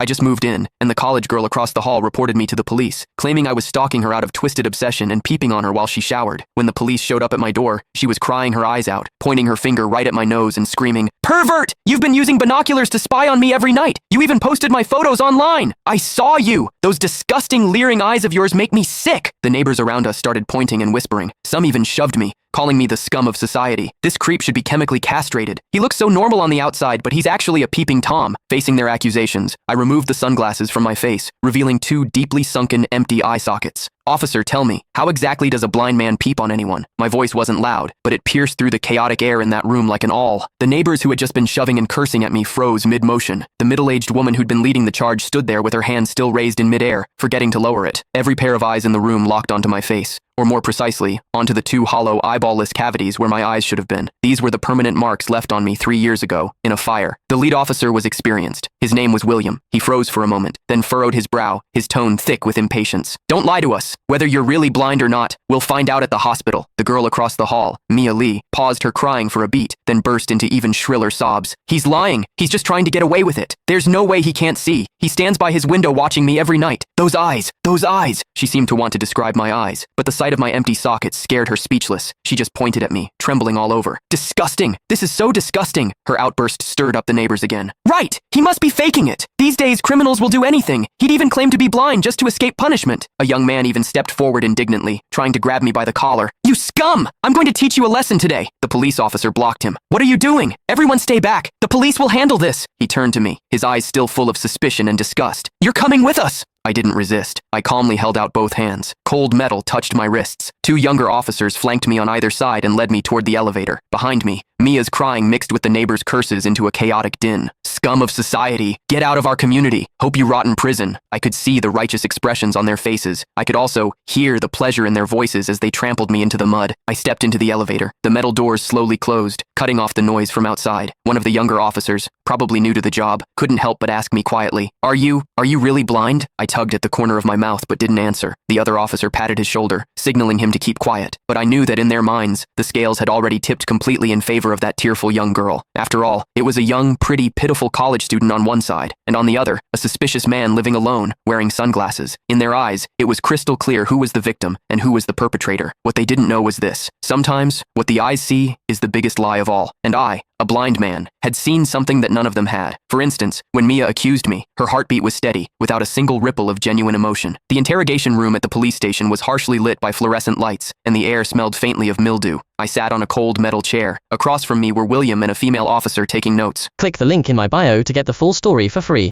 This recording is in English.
I just moved in, and the college girl across the hall reported me to the police, claiming I was stalking her out of twisted obsession and peeping on her while she showered. When the police showed up at my door, she was crying her eyes out, pointing her finger right at my nose and screaming, "Pervert! You've been using binoculars to spy on me every night! You even posted my photos online! I saw you! Those disgusting, leering eyes of yours make me sick!" The neighbors around us started pointing and whispering. Some even shoved me, calling me the scum of society. This creep should be chemically castrated. He looks so normal on the outside, but he's actually a peeping Tom. Facing their accusations, I removed the sunglasses from my face, revealing two deeply sunken, empty eye sockets. "Officer, tell me, how exactly does a blind man peep on anyone?" My voice wasn't loud, but it pierced through the chaotic air in that room like an awl. The neighbors who had just been shoving and cursing at me froze mid-motion. The middle-aged woman who'd been leading the charge stood there with her hand still raised in mid-air, forgetting to lower it. Every pair of eyes in the room locked onto my face, or more precisely, onto the two hollow, eyeball-less cavities where my eyes should have been. These were the permanent marks left on me 3 years ago, in a fire. The lead officer was experienced. His name was William. He froze for a moment, then furrowed his brow, his tone thick with impatience. "Don't lie to us. Whether you're really blind or not, we'll find out at the hospital." The girl across the hall, Mia Lee, paused her crying for a beat, then burst into even shriller sobs. "He's lying. He's just trying to get away with it. There's no way he can't see. He stands by his window watching me every night. Those eyes, those eyes." She seemed to want to describe my eyes, but the sight of my empty sockets scared her speechless. She just pointed at me, trembling all over. "Disgusting! This is so disgusting!" Her outburst stirred up the neighbors again. "Right! He must be faking it! These days, criminals will do anything. He'd even claim to be blind just to escape punishment." A young man even stepped forward indignantly, trying to grab me by the collar. "You scum! I'm going to teach you a lesson today." The police officer blocked him. "What are you doing? Everyone stay back. The police will handle this." He turned to me, his eyes still full of suspicion and disgust. "You're coming with us." I didn't resist. I calmly held out both hands. Cold metal touched my wrists. Two younger officers flanked me on either side and led me toward the elevator. Behind me, Mia's crying mixed with the neighbors' curses into a chaotic din. "Scum of society! Get out of our community! Hope you rot in prison!" I could see the righteous expressions on their faces. I could also hear the pleasure in their voices as they trampled me into the mud. I stepped into the elevator. The metal doors slowly closed, cutting off the noise from outside. One of the younger officers, probably new to the job, couldn't help but ask me quietly, Are you really blind?" I tugged at the corner of my mouth but didn't answer. The other officer patted his shoulder, signaling him to keep quiet. But I knew that in their minds, the scales had already tipped completely in favor of that tearful young girl. After all, it was a young, pretty, pitiful college student on one side, and on the other, a suspicious man living alone, wearing sunglasses. In their eyes, it was crystal clear who was the victim and who was the perpetrator. What they didn't know was this: sometimes, what the eyes see is the biggest lie of all. And I, a blind man, had seen something that none of them had. For instance, when Mia accused me, her heartbeat was steady, without a single ripple of genuine emotion. The interrogation room at the police station was harshly lit by fluorescent lights, and the air smelled faintly of mildew. I sat on a cold metal chair. Across from me were William and a female officer taking notes. Click the link in my bio to get the full story for free.